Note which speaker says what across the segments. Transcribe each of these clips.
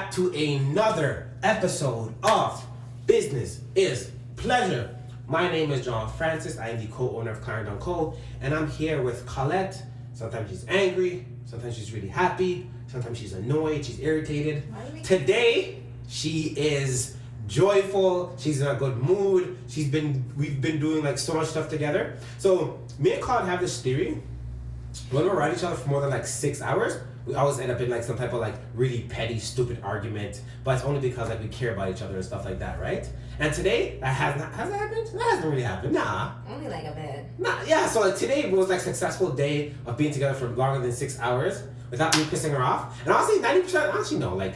Speaker 1: back to another episode of Business is Pleasure. My name is John Francis. I am the co-owner of Clarendon Co. And I'm here with Colette. Sometimes she's angry, sometimes she's really happy, sometimes she's annoyed, she's irritated. Today, she is joyful, she's in a good mood, we've been doing like so much stuff together. So me and Colette have this theory. When we're around each other for more than like 6 hours, we always end up in like some type of like really petty, stupid argument, but it's only because like we care about each other and stuff like that, right? And today, has that happened? That hasn't really happened, nah.
Speaker 2: Only like a bit.
Speaker 1: Nah, yeah, so like today was like a successful day of being together for longer than 6 hours without me pissing her off. And honestly, 90%, actually no, like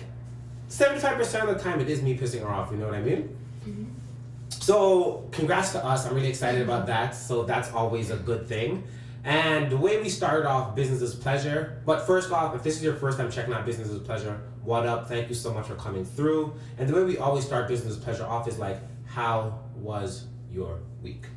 Speaker 1: 75% of the time it is me pissing her off, you know what I mean? Mm-hmm. So congrats to us, I'm really excited about that, so that's always a good thing. And the way we started off, Business is Pleasure. But first off, if this is your first time checking out Business is Pleasure, what up? Thank you so much for coming through. And the way we always start Business is Pleasure off is like, how was your week?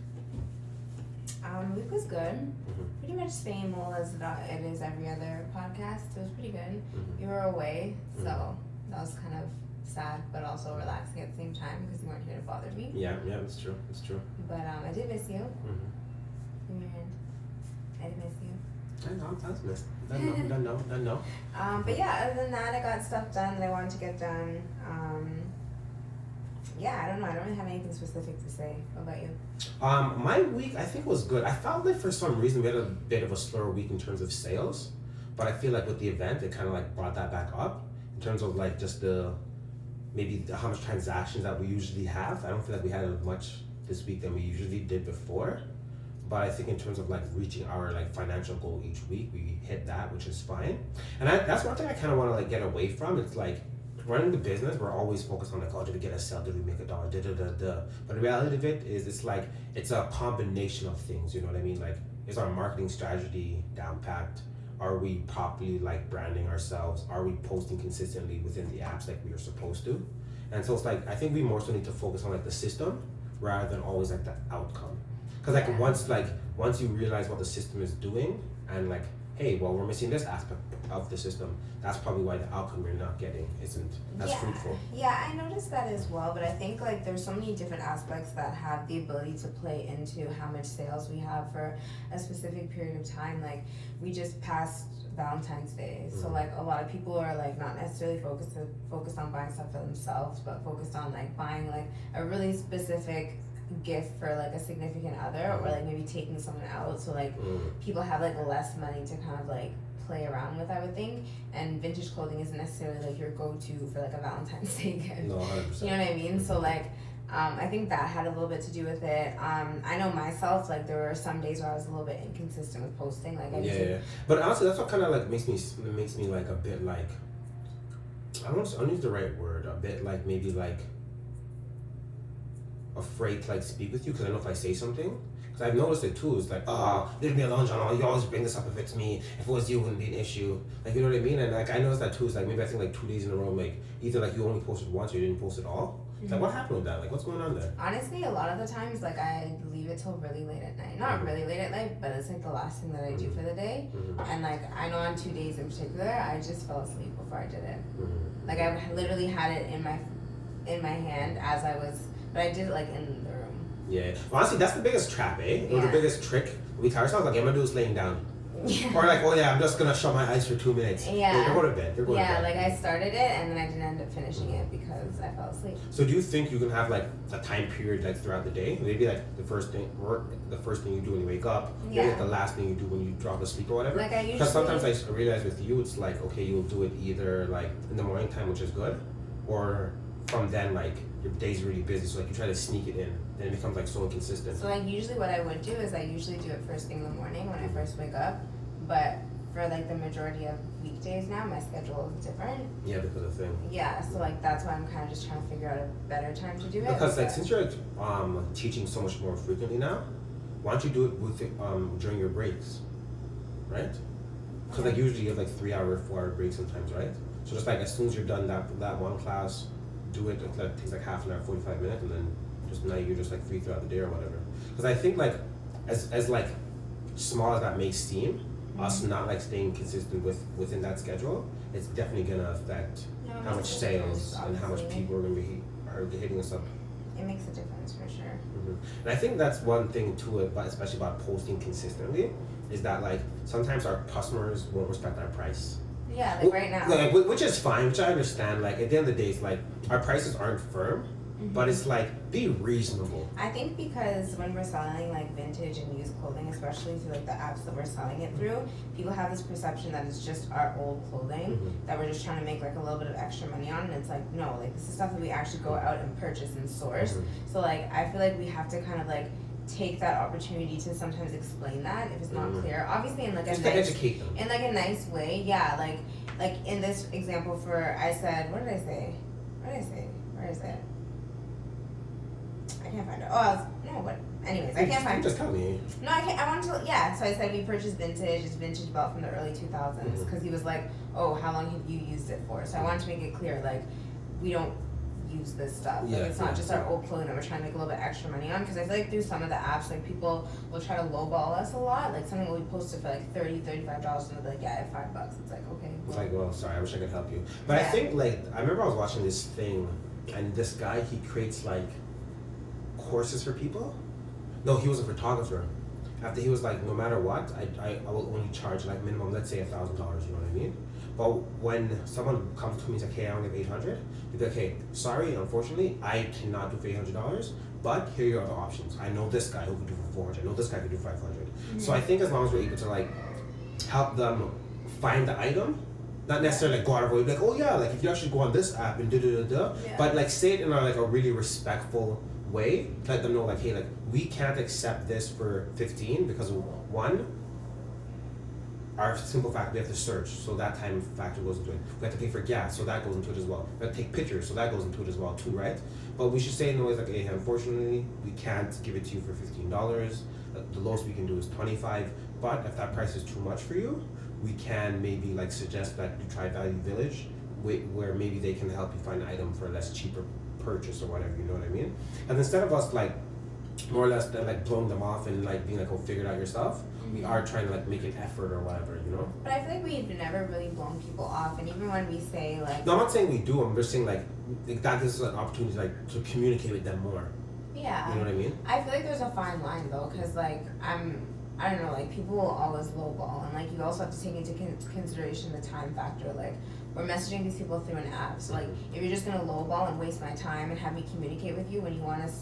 Speaker 2: Week was good. Mm-hmm. Pretty much same old as it is every other podcast. It was pretty good. Mm-hmm. You were away, so that was kind of sad, but also relaxing at the same time because you weren't here to bother me.
Speaker 1: Yeah, it's true.
Speaker 2: But I did miss you. In your hand. I did miss you.
Speaker 1: I know, I was missed. Don't know.
Speaker 2: But yeah, other than that, I got stuff done that I wanted to get done. Yeah, I don't know. I don't really have anything specific to say. What about you?
Speaker 1: My week, I think, was good. I felt like for some reason we had a bit of a slower week in terms of sales, but I feel like with the event, it kind of like brought that back up in terms of like just how much transactions that we usually have. I don't feel like we had as much this week than we usually did before. But I think in terms of like reaching our like financial goal each week, we hit that, which is fine. And that's one thing I kind of want to like get away from. It's like running the business, we're always focused on like, oh, did we get a sale? Did we make $1? But the reality of it is it's a combination of things, you know what I mean? Like, is our marketing strategy down packed? Are we properly like branding ourselves? Are we posting consistently within the apps like we are supposed to? And so it's like, I think we more so need to focus on like the system rather than always like the outcome. Because like once you realize what the system is doing and like, hey, well, we're missing this aspect of the system, that's probably why the outcome you're not getting isn't as fruitful.
Speaker 2: Yeah, I noticed that as well, but I think like there's so many different aspects that have the ability to play into how much sales we have for a specific period of time. Like we just passed Valentine's Day, so like a lot of people are like not necessarily focused on buying stuff for themselves, but focused on like buying like a really specific gift for like a significant other or like maybe taking someone out, so like people have like less money to kind of like play around with, I would think. And vintage clothing isn't necessarily like your go-to for like a Valentine's Day gift.
Speaker 1: No, 100%.
Speaker 2: You know what I mean? So like I think that had a little bit to do with it. I know myself, like there were some days where I was a little bit inconsistent with posting, like
Speaker 1: but honestly that's what kind of like makes me like a bit like, I don't use the right word, a bit like maybe like afraid to like speak with you because I know if I say something, because I've noticed it too, it's like, leave me alone, John, you always bring this up if it's me, if it was you it wouldn't be an issue, like, you know what I mean? And like I noticed that too, it's like maybe I think like 2 days in a row, like either like you only posted once or you didn't post at all. It's like, what happened with that? Like, what's going on there?
Speaker 2: Honestly, a lot of the times, like, I leave it till really late at night. Not really late at night, but it's like the last thing that I do for the day. And like, I know on 2 days in particular, I just fell asleep before I did it. Like, I literally had it in my hand as I was, but I did it like in the room.
Speaker 1: Yeah. Well, honestly, that's the biggest trap, eh? Or the biggest trick. We tell ourselves, like, I'm gonna do this laying down. Yeah. Or like, oh yeah, I'm just gonna shut my eyes for 2 minutes.
Speaker 2: Yeah.
Speaker 1: They're going to bed.
Speaker 2: Like I started it and then I didn't end up finishing it because I fell asleep.
Speaker 1: So do you think you can have like a time period like throughout the day? Maybe like the first thing you do when you wake up. Yeah. Maybe like the last thing you do when you drop asleep or whatever.
Speaker 2: Like I usually.
Speaker 1: Because sometimes I realize with you, it's like, okay, you'll do it either like in the morning time, which is good, or from then like your day's really busy, so like you try to sneak it in, then it becomes like so inconsistent.
Speaker 2: So like usually what I would do is I usually do it first thing in the morning when I first wake up, but for like the majority of weekdays now, my schedule is different.
Speaker 1: Yeah, because of the thing.
Speaker 2: Yeah, so like that's why I'm kind of just trying to figure out a better time to do it.
Speaker 1: Because like since you're teaching so much more frequently now, why don't you do it with during your breaks, right? Because like usually you have like 3 hour, 4 hour breaks sometimes, right? So just like as soon as you're done that one class, do it. It takes like half an hour, 45 minutes, and then just now you're just like free throughout the day or whatever. Because I think like as like small as that may seem, us not like staying consistent within that schedule, it's definitely gonna affect
Speaker 2: Yeah, it
Speaker 1: how much
Speaker 2: makes a
Speaker 1: sales
Speaker 2: difference,
Speaker 1: and how much
Speaker 2: obviously.
Speaker 1: people are gonna be are hitting us up.
Speaker 2: It makes a difference for sure.
Speaker 1: And I think that's one thing too, especially about posting consistently, is that like sometimes our customers won't respect our price.
Speaker 2: Yeah, like right now.
Speaker 1: Like, which is fine, which I understand. Like at the end of the day, it's like our prices aren't firm, but it's like be reasonable.
Speaker 2: I think because when we're selling like vintage and used clothing, especially through like the apps that we're selling it through, people have this perception that it's just our old clothing that we're just trying to make like a little bit of extra money on, and it's like no, like this is stuff that we actually go out and purchase and source. So like I feel like we have to kind of like take that opportunity to sometimes explain that if it's not clear. Obviously in like
Speaker 1: Just
Speaker 2: a
Speaker 1: to
Speaker 2: nice
Speaker 1: educate them.
Speaker 2: in like a nice way, yeah. Like in this example for I said what did I say? Where is it? I can't find it. Oh, no, but anyways, I can't find it.
Speaker 1: Just tell me.
Speaker 2: No, I can't. I wanted to. Yeah, so I said we purchased vintage. It's vintage belt from the early 2000s because he was like, "Oh, how long have you used it for?" So I wanted to make it clear, like, we don't use this stuff. Like, it's not just our old clothing that we're trying to make a little bit extra money on. Because I feel like through some of the apps, like people will try to lowball us a lot. Like something will be posted for like $30, $35, and they'll be like, "Yeah, I have $5." It's like okay.
Speaker 1: It's like, well, sorry, I wish I could help you. But I think like I remember I was watching this thing, and this guy he creates like courses for people. No, he was a photographer. After he was like, no matter what, I will only charge like minimum, let's say $1,000. You know what I mean? But when someone comes to me and says, "Okay, I only have 800," he'd be like, "Hey, sorry, unfortunately, I cannot do for $800. But here are your other options. I know this guy who could do for 400. I know this guy could do 500." So I think as long as we're able to like help them find the item, not necessarily like go out of our way, like, "Oh yeah, like if you actually go on this app and but like say it in like a really respectful way, let them know like, "Hey, like we can't accept this for 15 because one, our simple fact we have to search, so that time factor goes into it. We have to pay for gas, so that goes into it as well. We have to take pictures, so that goes into it as well too, right? But we should say in a way like, hey, unfortunately, we can't give it to you for $15. The lowest we can do is 25. But if that price is too much for you, we can maybe like suggest that you try Value Village, where maybe they can help you find an item for a less cheaper purchase or whatever. You know what I mean? And instead of us like more or less like blowing them off and like being like, "Oh, figure it out yourself," we are trying to like make an effort or whatever, you know.
Speaker 2: But I feel like we've never really blown people off, and even when we say like,
Speaker 1: No, I'm not saying we do. I'm just saying like that gives us an opportunity like to communicate with them more.
Speaker 2: yeah,
Speaker 1: You know what I mean?
Speaker 2: I feel like there's a fine line though, because like I don't know, like people will always lowball, and like you also have to take into consideration the time factor. Like we're messaging these people through an app, so like if you're just gonna lowball and waste my time and have me communicate with you when you want to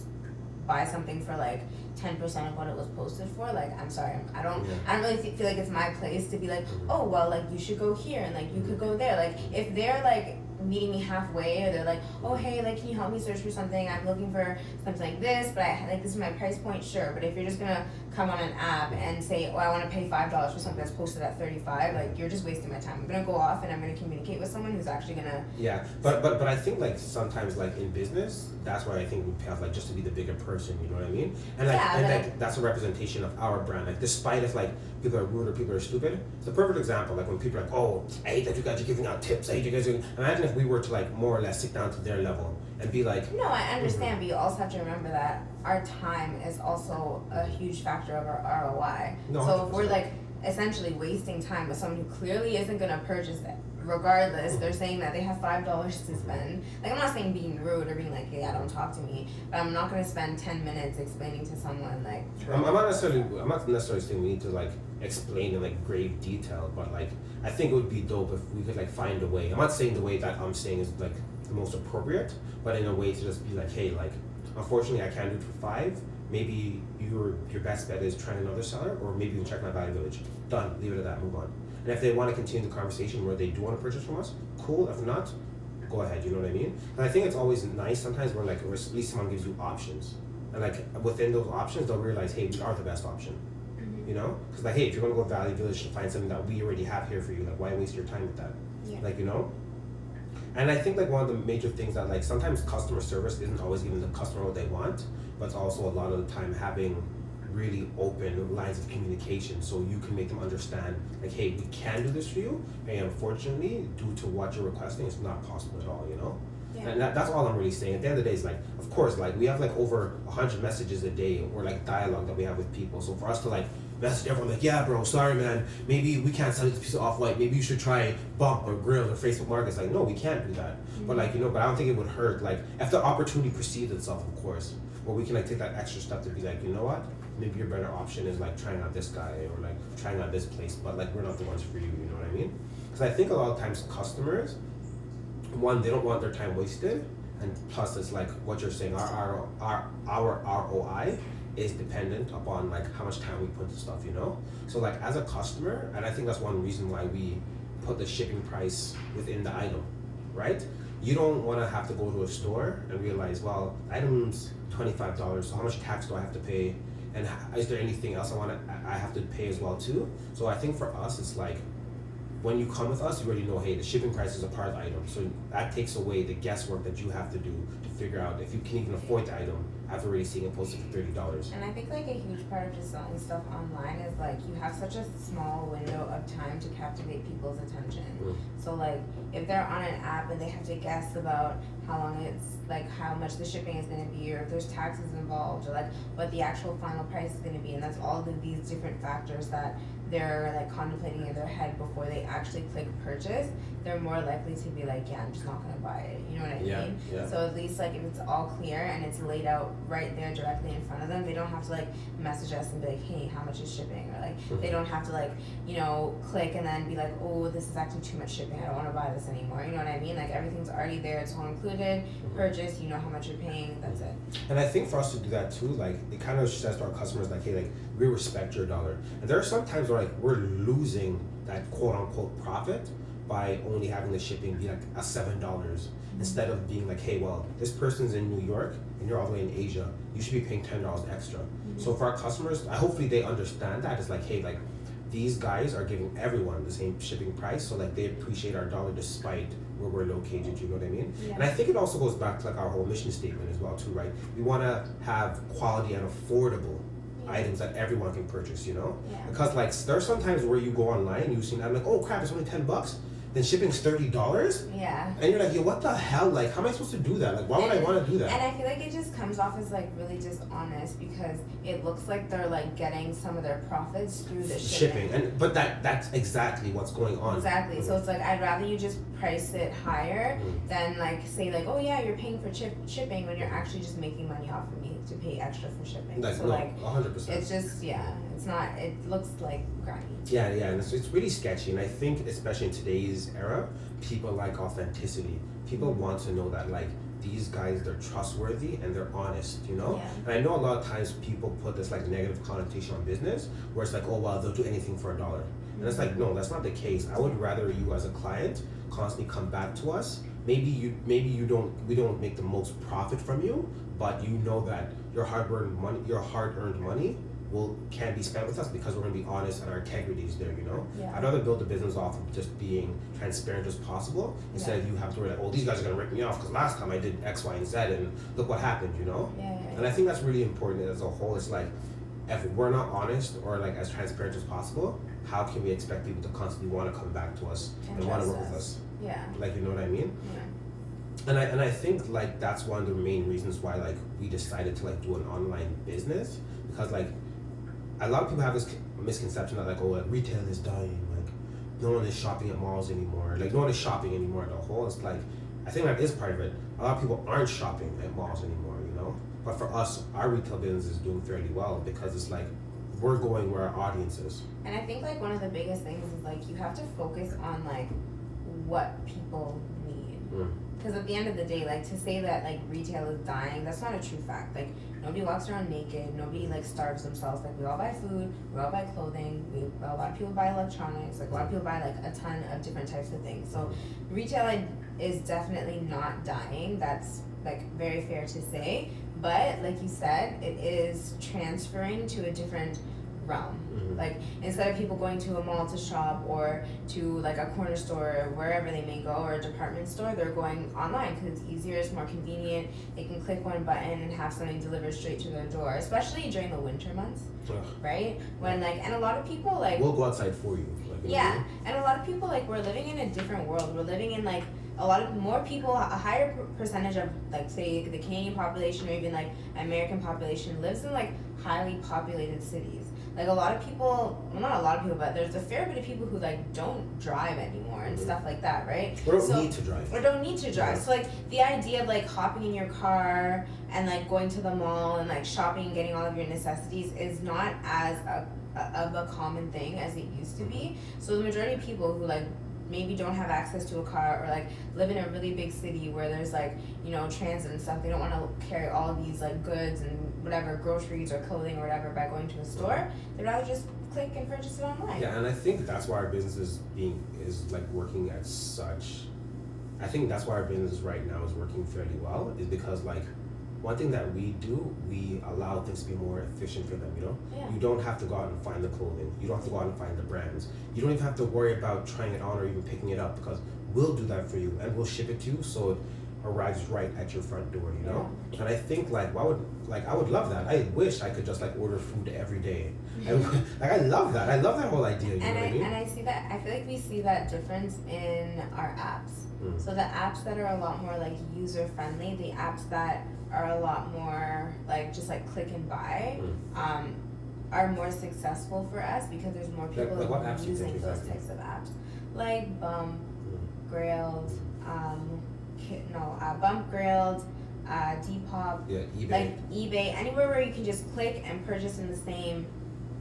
Speaker 2: buy something for like 10% of what it was posted for, like I'm sorry, I don't really feel like it's my place to be like, "Oh well, like you should go here and like you could go there." Like if they're like meeting me halfway, or they're like, "Oh hey, like can you help me search for something? I'm looking for something like this, but I like this is my price point." Sure, but if you're just gonna come on an app and say, "Oh, I want to pay $5 for something that's posted at 35," like you're just wasting my time. I'm gonna go off and I'm gonna communicate with someone who's actually gonna.
Speaker 1: Yeah, but I think like sometimes like in business, that's why I think we have like just to be the bigger person. You know what I mean? And like like that's a representation of our brand. Like despite if like people are rude or people are stupid, it's a perfect example. Like when people are like, "Oh, I hate that you guys are giving out tips. I hate you guys doing." Imagine if we were to like more or less sit down to their level and be like,
Speaker 2: "No, I understand, but you also have to remember that our time is also a huge factor of our ROI.
Speaker 1: No,
Speaker 2: so if we're like essentially wasting time with someone who clearly isn't gonna purchase it, regardless, they're saying that they have $5 to spend. Like I'm not saying being rude or being like, "Hey, don't talk to me," but I'm not gonna spend 10 minutes explaining to someone like.
Speaker 1: I'm not necessarily saying we need to like explain in like grave detail, but like I think it would be dope if we could like find a way. I'm not saying the way that I'm saying is like the most appropriate, but in a way to just be like, "Hey, like unfortunately I can't do it for 5. Maybe your best bet is trying another seller, or maybe you can check my Value Village." Done. Leave it at that. Move on. And if they want to continue the conversation where they do want to purchase from us, cool. If not, go ahead. You know what I mean? And I think it's always nice sometimes where like at least someone gives you options, and like within those options they'll realize, hey, we are the best option. You know? Because like, hey, if you're gonna go to Value Village to find something that we already have here for you, like why waste your time with that?
Speaker 2: Yeah.
Speaker 1: Like, you know? And I think like one of the major things that like sometimes customer service isn't always giving the customer what they want, but it's also a lot of the time having really open lines of communication so you can make them understand like, hey, we can do this for you, and unfortunately due to what you're requesting it's not possible at all, you know?
Speaker 2: Yeah.
Speaker 1: And that's all I'm really saying. At the end of the day, it's like, of course, like we have like over 100 messages a day or like dialogue that we have with people. So for us to like message everyone like, yeah, bro, sorry, man. Maybe we can't sell this piece of Off-White. Maybe you should try Bump or Grill or Facebook Markets. Like, no, we can't do that. But like, but I don't think it would hurt. Like, if the opportunity precedes itself, of course, or we can like take that extra step to be like, you know what? Maybe your better option is like trying out this guy or like trying out this place. But like, we're not the ones for you. You know what I mean? Because I think a lot of times customers, one, they don't want their time wasted, and plus it's like what you're saying, our ROI is dependent upon like how much time we put into stuff, so like as a customer, and I think that's one reason why we put the shipping price within the item, right? You don't want to have to go to a store and realize, well, item's $25, so how much tax do I have to pay, and is there anything else I have to pay as well too? So I think for us it's like, when you come with us, you already know, hey, the shipping price is a part of the item. So that takes away the guesswork that you have to do to figure out if you can even afford the item after already seeing it posted for $30.
Speaker 2: And I think like a huge part of just selling stuff online is like you have such a small window of time to captivate people's attention. So like if they're on an app and they have to guess about how long it's like how much the shipping is going to be, or if there's taxes involved, or like what the actual final price is going to be, and that's all of these different factors that they're like contemplating in their head before they actually click purchase, they're more likely to be like, yeah, I'm just not gonna buy it. You know what I mean?
Speaker 1: Yeah.
Speaker 2: So at least like if it's all clear and it's laid out right there directly in front of them, they don't have to like message us and be like, hey, how much is shipping? Or like they don't have to like, click and then be like, oh, this is actually too much shipping. I don't want to buy this anymore. You know what I mean? Like everything's already there. It's all included. Purchase. You know how much you're paying. That's it.
Speaker 1: And I think for us to do that too, like it kind of says to our customers like, hey, like we respect your dollar. And there are some times where like we're losing that quote unquote profit by only having the shipping be like a $7 instead of being like, hey, well, this person's in New York and you're all the way in Asia, you should be paying $10 extra. So for our customers, hopefully they understand that. It's like, hey, like these guys are giving everyone the same shipping price, so like they appreciate our dollar despite where we're located. You know what I mean?
Speaker 2: Yeah.
Speaker 1: And I think it also goes back to like our whole mission statement as well too, right? We want to have quality and affordable items that everyone can purchase,
Speaker 2: Yeah.
Speaker 1: because like there's sometimes where you go online and you see that, like, oh crap, it's only $10, then shipping's $30,
Speaker 2: Yeah.
Speaker 1: and you're like, yo, what the hell? Like, how am I supposed to do that? Like, why would I want to do that?
Speaker 2: And I feel like it just comes off as like really dishonest because it looks like they're like getting some of their profits through the shipping.
Speaker 1: But that's exactly what's going on.
Speaker 2: Exactly. So it's like I'd rather you just price it higher than like say like, oh yeah, you're paying for shipping when you're actually just making money off of me to pay extra for shipping.
Speaker 1: Like,
Speaker 2: so
Speaker 1: no,
Speaker 2: like
Speaker 1: 100%.
Speaker 2: it's just it's not. It looks like grimy.
Speaker 1: Yeah, and it's really sketchy. And I think especially in today's era, people like authenticity. People want to know that like these guys, they're trustworthy and they're honest,
Speaker 2: Yeah.
Speaker 1: And I know a lot of times people put this like negative connotation on business where it's like, oh well, they'll do anything for $1. And it's like, no, that's not the case. I would rather you as a client constantly come back to us. Maybe we don't make the most profit from you, but you know that your hard-earned money can be spent with us because we're going to be honest and our integrity is there,
Speaker 2: Yeah.
Speaker 1: I'd rather build a business off of just being transparent as possible instead of you have to worry like, oh, these guys are going to rip me off because last time I did X, Y, and Z and look what happened,
Speaker 2: Yeah.
Speaker 1: And I think that's really important as a whole. It's like, if we're not honest or like as transparent as possible, how can we expect people to constantly want to come back to us and want to work with us?
Speaker 2: Yeah.
Speaker 1: Like, you know what I mean?
Speaker 2: Yeah.
Speaker 1: And I think like that's one of the main reasons why like we decided to like do an online business, because like a lot of people have this misconception that like, oh, like, retail is dying, like no one is shopping at malls anymore, like no one is shopping anymore at the whole. It's like, I think that is part of it. A lot of people aren't shopping at malls anymore, but for us, our retail business is doing fairly well because it's like we're going where our audience is.
Speaker 2: And I think like one of the biggest things is like you have to focus on like what people need. Because at the end of the day, like to say that like retail is dying, that's not a true fact. Like nobody walks around naked, nobody like starves themselves. Like we all buy food, we all buy clothing, a lot of people buy electronics, like a lot of people buy like a ton of different types of things. So retail is definitely not dying. That's like very fair to say. But like you said, it is transferring to a different realm. Like instead of people going to a mall to shop or to like a corner store or wherever they may go, or a department store, they're going online because it's easier, it's more convenient. They can click one button and have something delivered straight to their door, especially during the winter months. Right? When like, and a lot of people like,
Speaker 1: we'll go outside for you.
Speaker 2: Yeah, and a lot of people like, we're living in a different world. We're living in like a lot of more people, a higher percentage of like say the Canadian population or even like American population lives in like highly populated cities. Like a lot of people, well not a lot of people, but there's a fair bit of people who like don't drive anymore and stuff like that, right?
Speaker 1: Or don't need to drive.
Speaker 2: Or don't need to drive. So like the idea of like hopping in your car and like going to the mall and like shopping and getting all of your necessities is not as of a common thing as it used to be. So the majority of people who like maybe don't have access to a car or like live in a really big city where there's like, you know, transit and stuff, they don't want to carry all of these like goods and whatever, groceries or clothing or whatever by going to a store. They'd rather just click and purchase it online.
Speaker 1: Yeah, and I think that's why our business is like working at such. I think that's why our business right now is working fairly well, is because like one thing that we do, we allow things to be more efficient for them, you know?
Speaker 2: Yeah.
Speaker 1: You don't have to go out and find the clothing. You don't have to go out and find the brands. You don't even have to worry about trying it on or even picking it up, because we'll do that for you and we'll ship it to you so it arrives right at your front door, you know?
Speaker 2: Yeah.
Speaker 1: And I think I would love that. I wish I could just like order food every day. And like I love that. I love that whole idea, you know what I mean?
Speaker 2: And I see that, I feel like we see that difference in our apps. So the apps that are a lot more like user friendly, the apps that are a lot more like just like click and buy, are more successful for us because there's more people
Speaker 1: like what apps do you
Speaker 2: using
Speaker 1: think
Speaker 2: those
Speaker 1: exactly?
Speaker 2: types of apps, like Bump, Grailed, Bump, Grailed, Depop,
Speaker 1: Yeah, eBay.
Speaker 2: like eBay, anywhere where you can just click and purchase in the same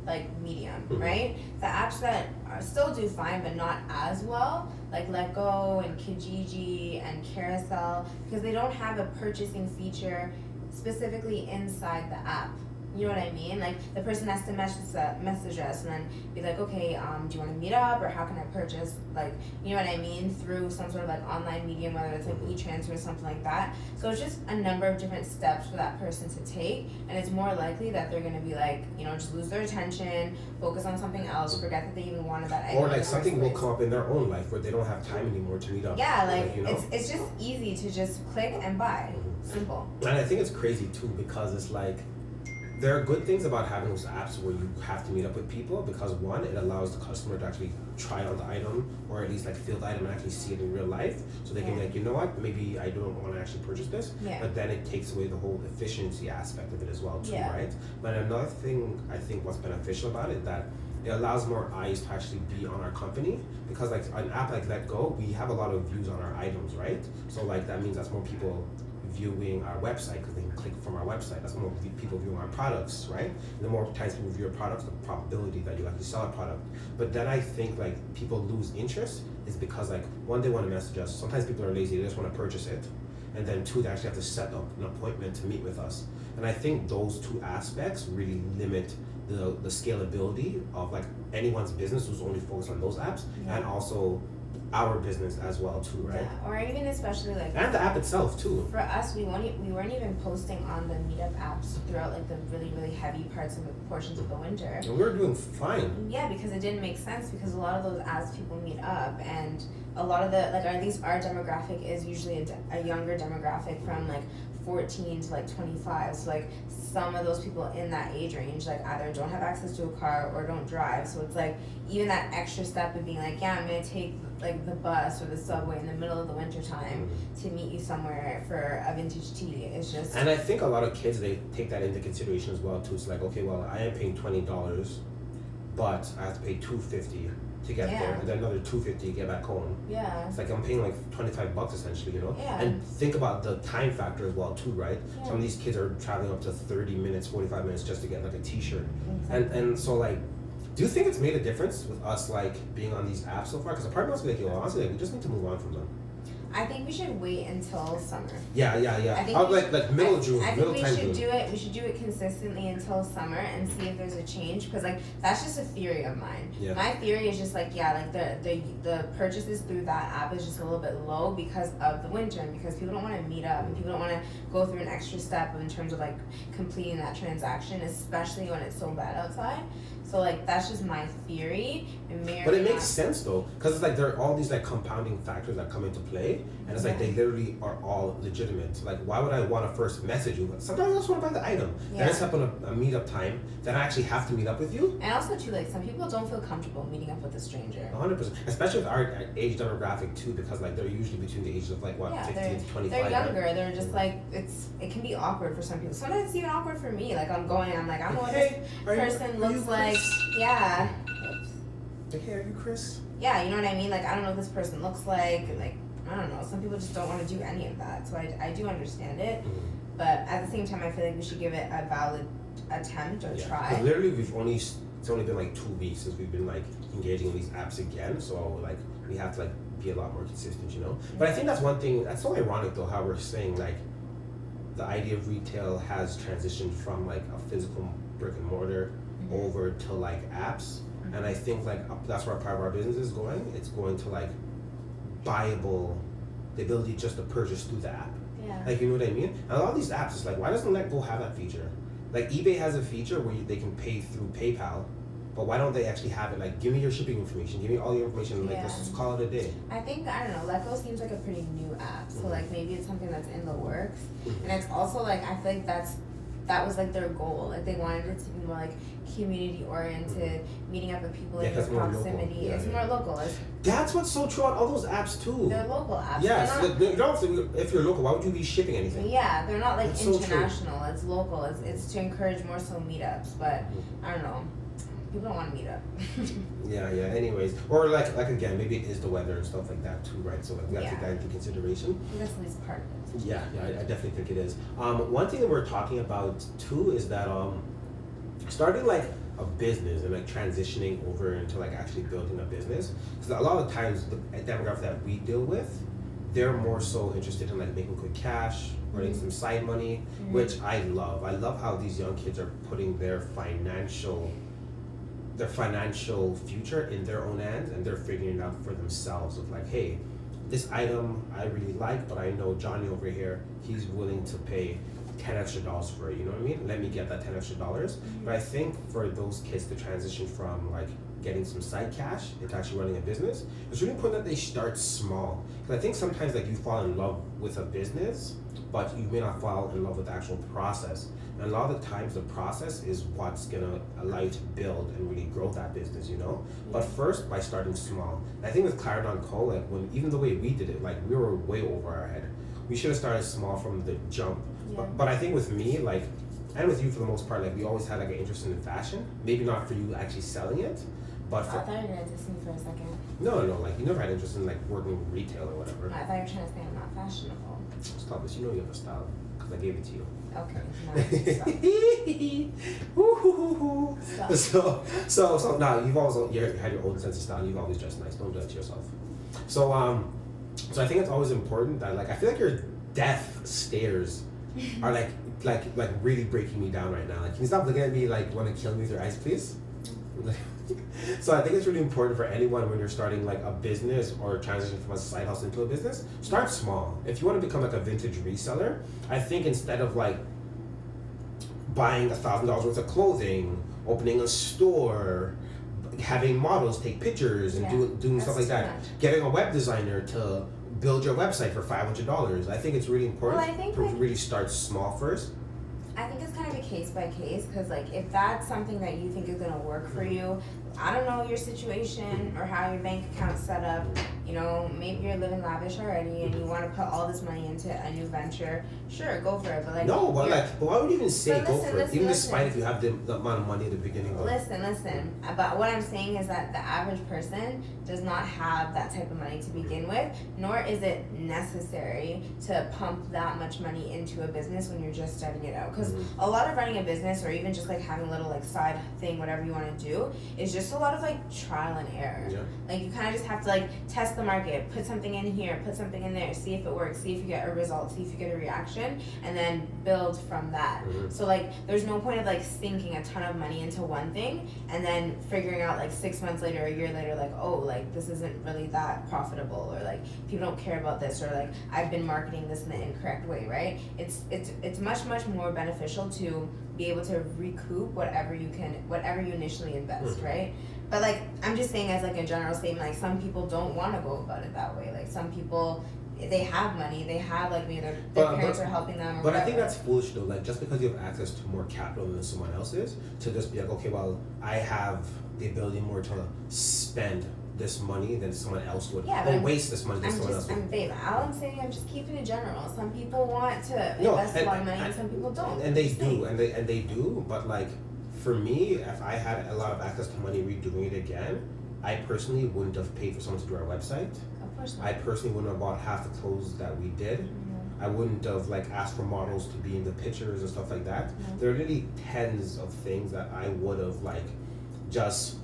Speaker 2: like medium, right? The apps that still do fine but not as well, like Letgo and Kijiji and Carousel, because they don't have a purchasing feature specifically inside the app. You know what I mean? Like the person has to message us and then be like, okay, do you want to meet up or how can I purchase? Like, you know what I mean? Through some sort of like online medium, whether it's like e-transfer or something like that. So it's just a number of different steps for that person to take, and it's more likely that they're going to be like, you know, just lose their attention, focus on something else, forget that they even wanted that item.
Speaker 1: Or like something will come up in their own life where they don't have time anymore to meet up.
Speaker 2: Yeah, like
Speaker 1: you know?
Speaker 2: it's just easy to just click and buy. Simple.
Speaker 1: And I think it's crazy too, because it's like there are good things about having those apps where you have to meet up with people, because one, it allows the customer to actually try on the item or at least like feel the item and actually see it in real life, so they can be like, you know what, maybe I don't want to actually purchase this. But then it takes away the whole efficiency aspect of it as well too, right? But another thing I think what's beneficial about it, that it allows more eyes to actually be on our company, because like an app like Letgo, we have a lot of views on our items, right? So like that means that's more people viewing our website because they can click from our website. That's more people viewing our products, right? And the more times people view your products, the probability that you actually sell a product. But then I think like people lose interest is because like one, they want to message us. Sometimes people are lazy, they just want to purchase it. And then two, they actually have to set up an appointment to meet with us. And I think those two aspects really limit the scalability of like anyone's business who's only focused on those apps, and also our business as well too, right?
Speaker 2: Yeah, or even especially like,
Speaker 1: and the app itself too.
Speaker 2: For us, we weren't even posting on the meetup apps throughout like the really heavy portions of the winter.
Speaker 1: And we were doing fine.
Speaker 2: Yeah, because it didn't make sense, because a lot of those as people meet up, and a lot of the like, or at least our demographic is usually a younger demographic from like 14 to like 25. So like some of those people in that age range like either don't have access to a car or don't drive. So it's like even that extra step of being like, yeah, I'm gonna take like the bus or the subway in the middle of the winter time to meet you somewhere for a vintage tea. It's just,
Speaker 1: and I think a lot of kids, they take that into consideration as well too. It's like, okay, well, I am paying $20, but I have to pay $250 to get there, and then another $250 to get back home.
Speaker 2: Yeah.
Speaker 1: It's like I'm paying like $25 essentially, you know?
Speaker 2: Yeah.
Speaker 1: And think about the time factor as well too, right?
Speaker 2: Yeah.
Speaker 1: Some of these kids are traveling up to 30 minutes, 45 minutes just to get like a t-shirt. And so like, do you think it's made a difference with us like being on these apps so far? Because the part of us be like, yo, honestly, like, we just need to move on from them.
Speaker 2: I think we should wait until summer.
Speaker 1: Yeah.
Speaker 2: I think
Speaker 1: like middle June,
Speaker 2: I
Speaker 1: middle
Speaker 2: think
Speaker 1: time
Speaker 2: we should
Speaker 1: June.
Speaker 2: do it. We should do it consistently until summer and see if there's a change. Because like that's just a theory of mine.
Speaker 1: Yeah.
Speaker 2: My theory is just like, yeah, like the purchases through that app is just a little bit low because of the winter, and because people don't want to meet up and people don't want to go through an extra step in terms of like completing that transaction, especially when it's so bad outside. So like that's just my theory.
Speaker 1: But it makes sense though, because it's like there are all these like compounding factors that come into play. and it's like they literally are all legitimate. So like, why would I want to first message you? Sometimes I just want to buy the item. Then I set up a meetup time. Then I actually have to meet up with you.
Speaker 2: And also too, like some people don't feel comfortable meeting up with a stranger.
Speaker 1: 100%, especially with our age demographic too, because like they're usually between the ages of like 15 to 25.
Speaker 2: They're younger. Right? They're just like it can be awkward for some people. Sometimes it's even awkward for me. Like I'm like I don't know what this person looks like. Yeah.
Speaker 1: Hey, are you Chris?
Speaker 2: Yeah, you know what I mean? Like I don't know what this person looks like. Like I don't know. Some people just don't want to do any of that. So I do understand it. Mm-hmm. But at the same time, I feel like we should give it a valid attempt or try.
Speaker 1: Literally, it's only been like 2 weeks since we've been like engaging in these apps again. So like we have to like be a lot more consistent, you know. But I think that's one thing. That's so ironic though, how we're saying like the idea of retail has transitioned from like a physical brick and mortar over to like apps. And I think like that's where part of our business is going. It's going to like buyable, the ability just to purchase through the app.
Speaker 2: Yeah.
Speaker 1: Like you know what I mean? And a lot of these apps, it's like, why doesn't Letgo have that feature? Like eBay has a feature where they can pay through PayPal, but why don't they actually have it? Like, give me your shipping information, give me all your information, and like let's just call it a day.
Speaker 2: I think I don't know. Letgo seems like a pretty new app, so like maybe it's something that's in the works, and it's also like I feel like that was like their goal. Like they wanted it to be more like community oriented, meeting up with people in your proximity. It's more local.
Speaker 1: That's what's so true on all those apps too.
Speaker 2: They're local apps.
Speaker 1: Yes, you don't have to, if you're local, why would you be shipping anything?
Speaker 2: Yeah, they're not like it's international. So it's local. It's to encourage more so meetups. But I don't know. People don't want to meet up.
Speaker 1: Yeah. Anyways, or like again, maybe it is the weather and stuff like that too, right? So like we have to take that into consideration.
Speaker 2: That's at least part of it.
Speaker 1: Yeah, I definitely think it is. One thing that we're talking about too is that starting like a business and like transitioning over into like actually building a business, because a lot of times the demographic that we deal with, they're more so interested in like making quick cash, running some side money, which I love. I love how these young kids are putting their financial future in their own hands, and they're figuring it out for themselves of like, hey, this item I really like, but I know Johnny over here, he's willing to pay $10 extra for it, you know what I mean? Let me get that $10 extra. But I think for those kids to transition from like getting some side cash into actually running a business, it's really important that they start small. Because I think sometimes like you fall in love with a business, but you may not fall in love with the actual process. And a lot of the times the process is what's gonna allow you to build and really grow that business, you know? But first, by starting small. And I think with Clarendon Co, like even the way we did it, like we were way over our head. We should have started small from the jump. Yeah. But I think with me, like, and with you for the most part, like we always had like an interest in fashion. Maybe not for you actually selling it, but for...
Speaker 2: I thought you were gonna diss me for a second.
Speaker 1: No, like you never had interest in like working in retail or whatever.
Speaker 2: No, I thought you were trying to say I'm not fashionable.
Speaker 1: Stop this, you know you have a style, because I gave it to you.
Speaker 2: Okay.
Speaker 1: So now you've always had your own sense of style. You've always dressed nice. Don't judge yourself. So I think it's always important that like I feel like your death stares are like really breaking me down right now. Like, can you stop looking at me like want to kill me with your eyes, please? So I think it's really important for anyone when you're starting like a business or transitioning from a side hustle into a business, start small. If you want to become like a vintage reseller, I think instead of like buying $1,000 worth of clothing, opening a store, having models take pictures and doing stuff like that, getting a web designer to build your website for $500. I think it's really important to really start small first.
Speaker 2: I think it's kind of a case by case, because like if that's something that you think is gonna work for you, I don't know your situation or how your bank account's set up. You know, maybe you're living lavish already and you want to put all this money into a new venture. Sure, go for it. But like
Speaker 1: no, but why would you even say go for it? Even despite if you have the amount of money at the beginning.
Speaker 2: Listen. But what I'm saying is that the average person does not have that type of money to begin with, nor is it necessary to pump that much money into a business when you're just starting it out. Because a lot of running a business or even just like having a little like side thing, whatever you want to do, is just a lot of like trial and error. Yeah. Like you kind of just have to like test the market, put something in here, put something in there, see if it works, see if you get a result, see if you get a reaction, and then build from that. So like there's no point of like sinking a ton of money into one thing and then figuring out like 6 months later, a year later, like, oh, like this isn't really that profitable, or like people don't care about this, or like I've been marketing this in the incorrect way, right? It's much more beneficial to be able to recoup whatever you initially invest, right? But like I'm just saying as like a general statement, like some people don't want to go about it that way. Like some people they have money, they have like maybe their parents are helping them or
Speaker 1: But
Speaker 2: whatever.
Speaker 1: I think that's foolish though, like just because you have access to more capital than someone else is, to just be like, okay, well, I have the ability more to spend this money than someone else would,
Speaker 2: Yeah,
Speaker 1: or
Speaker 2: but
Speaker 1: waste this money than someone else would.
Speaker 2: babe, all I'm saying, I'm just keeping it general. Some people want to
Speaker 1: No,
Speaker 2: invest a lot of money and some people don't.
Speaker 1: And they do, and they do, but like for me, if I had a lot of access to money redoing it again, I personally wouldn't have paid for someone to do our website.
Speaker 2: Of course not.
Speaker 1: I personally wouldn't have bought half the clothes that we did.
Speaker 2: Mm-hmm.
Speaker 1: I wouldn't have like asked for models to be in the pictures and stuff like that.
Speaker 2: Mm-hmm.
Speaker 1: There are really tens of things that I would have like just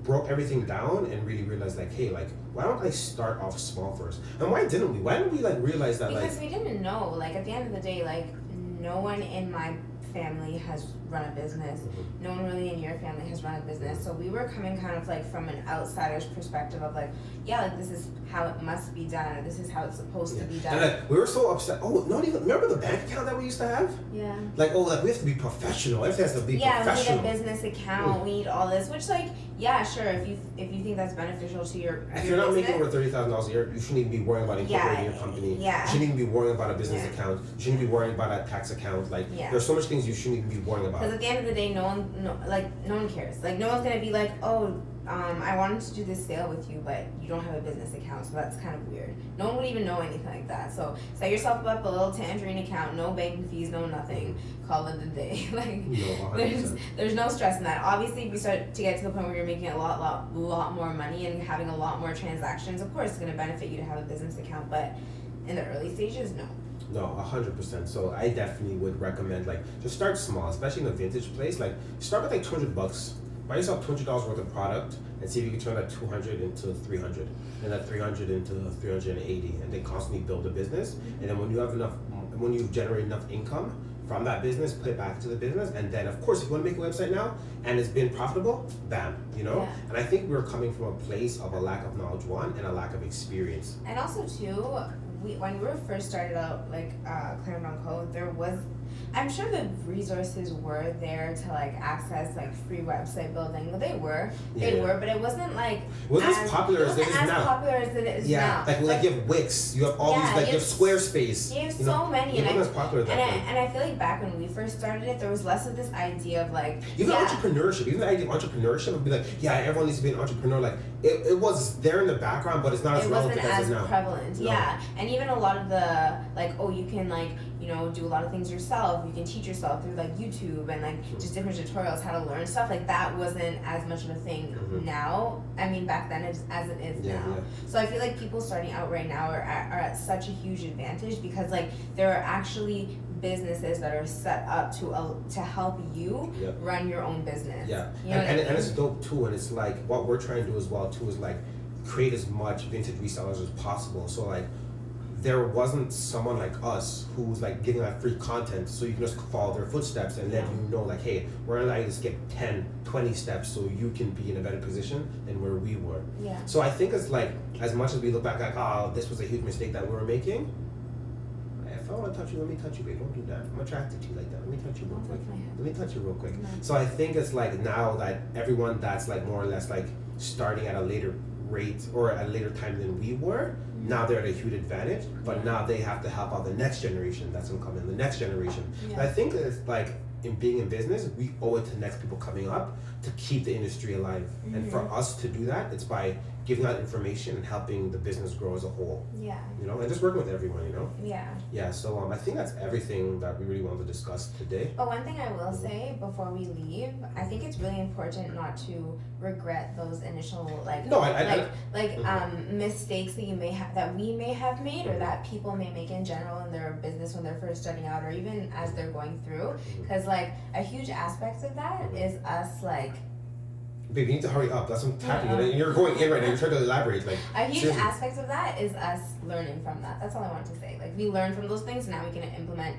Speaker 1: broke everything down and really realized like, hey, like why don't I start off small first? And why didn't we? Why didn't we like realize that
Speaker 2: Because
Speaker 1: like
Speaker 2: we didn't know. Like at the end of the day, like no one in my family has run a business.
Speaker 1: Mhm.
Speaker 2: No one really in your family has run a business. So we were coming kind of like from an outsider's perspective of like, yeah, like this is how it must be done, or this is how it's supposed to be done.
Speaker 1: And like we were so upset. Oh, not even remember the bank account that we used to have?
Speaker 2: Yeah.
Speaker 1: Like, oh, like we have to be professional. Everything has to be
Speaker 2: Yeah,
Speaker 1: professional.
Speaker 2: we need a business account. We need all this, which like, yeah, sure. If you think that's beneficial to your
Speaker 1: If
Speaker 2: your
Speaker 1: you're not making
Speaker 2: business,
Speaker 1: over $30,000 a year, you shouldn't even be worrying about incorporating your company.
Speaker 2: Yeah.
Speaker 1: You shouldn't even be worrying about a business
Speaker 2: Yeah.
Speaker 1: account. You shouldn't be worrying about a tax account. Like,
Speaker 2: Yeah.
Speaker 1: there's so much things you shouldn't even be worrying
Speaker 2: because
Speaker 1: about.
Speaker 2: at the end of the day, no one cares. Like no one's gonna be like, oh, I wanted to do this sale with you, but you don't have a business account, so that's kind of weird. No one would even know anything like that. So set yourself up a little Tangerine account, no banking fees, no nothing. Call it a day. Like
Speaker 1: No, 100%.
Speaker 2: there's no stress in that. Obviously, if you start to get to the point where you're making a lot more money and having a lot more transactions, of course, it's gonna benefit you to have a business account. But in the early stages, no.
Speaker 1: No, 100%. So I definitely would recommend like just start small, especially in a vintage place. Like start with like $200. Buy yourself $200 worth of product and see if you can turn that 200 into 300, and that 300 into 380, and then constantly build a business. And then when you generate enough income from that business, put it back to the business. And then of course, if you want to make a website now and it's been profitable, bam, you know.
Speaker 2: Yeah.
Speaker 1: And I think we're coming from a place of a lack of knowledge, one, and a lack of experience.
Speaker 2: And also too, when we were first started out, like Clarendon Co, there was, I'm sure the resources were there to like access like free website building. They were, but it wasn't like
Speaker 1: It wasn't as popular as it is now.
Speaker 2: Popular as it is now.
Speaker 1: Like you have Wix, you have all these, like you have Squarespace.
Speaker 2: You have
Speaker 1: you know,
Speaker 2: so many,
Speaker 1: it wasn't as popular then.
Speaker 2: and I feel like back when we first started it, there was less of this idea of like
Speaker 1: Even entrepreneurship, even the idea of entrepreneurship would be like, yeah, everyone needs to be an entrepreneur. Like it was there in the background, but it's not as relevant as it is now.
Speaker 2: Prevalent.
Speaker 1: No.
Speaker 2: Yeah, and even a lot of the like, oh, you can like do a lot of things yourself. You can teach yourself through like YouTube and like just different tutorials how to learn stuff. Like that wasn't as much of a thing now. I mean, back then as it is now.
Speaker 1: Yeah.
Speaker 2: So I feel like people starting out right now are at such a huge advantage because like there are actually businesses that are set up to help you run your own business.
Speaker 1: Yeah,
Speaker 2: You know what I mean?
Speaker 1: and it's dope too. And it's like what we're trying to do as well too is like create as much vintage resellers as possible. So like there wasn't someone like us who was like giving that free content so you can just follow their footsteps and let you know like, hey, we're gonna allow you to skip 10, 20 steps so you can be in a better position than where we were.
Speaker 2: Yeah.
Speaker 1: So I think it's like, as much as we look back like, oh, this was a huge mistake that we were making, if I want to touch you, let me touch you, babe. Don't do that. I'm attracted to you like that. Let me touch you real quick. Let me touch you real quick. So I think it's like now that everyone that's like more or less like starting at a later rate or at a later time than we were, now they're at a huge advantage, but now they have to help out the next generation that's gonna come in, the next generation. And I think that it's like in being in business, we owe it to the next people coming up to keep the industry alive. And for us to do that, it's by giving out information and helping the business grow as a whole.
Speaker 2: Yeah.
Speaker 1: And just working with everyone,
Speaker 2: Yeah.
Speaker 1: Yeah, so I think that's everything that we really wanted to discuss today.
Speaker 2: But one thing I will say before we leave, I think it's really important not to regret those initial mistakes that we may have made or that people may make in general in their business when they're first starting out or even as they're going through. Because like a huge aspect of that is us like.
Speaker 1: Babe, you need to hurry up. That's what I'm tapping you. You're going in right now. You're trying to elaborate. Like
Speaker 2: a huge
Speaker 1: seriously.
Speaker 2: aspect of that is us learning from that. That's all I wanted to say. Like we learn from those things. Now we can implement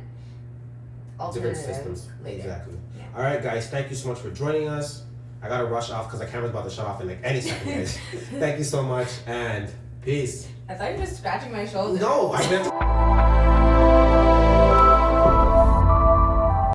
Speaker 1: different systems.
Speaker 2: Later.
Speaker 1: Exactly.
Speaker 2: Yeah.
Speaker 1: All right, guys. Thank you so much for joining us. I gotta rush off because the camera's about to shut off in like any second, guys. Thank you so much and peace.
Speaker 2: I thought you were just scratching my shoulder.
Speaker 1: No, I meant.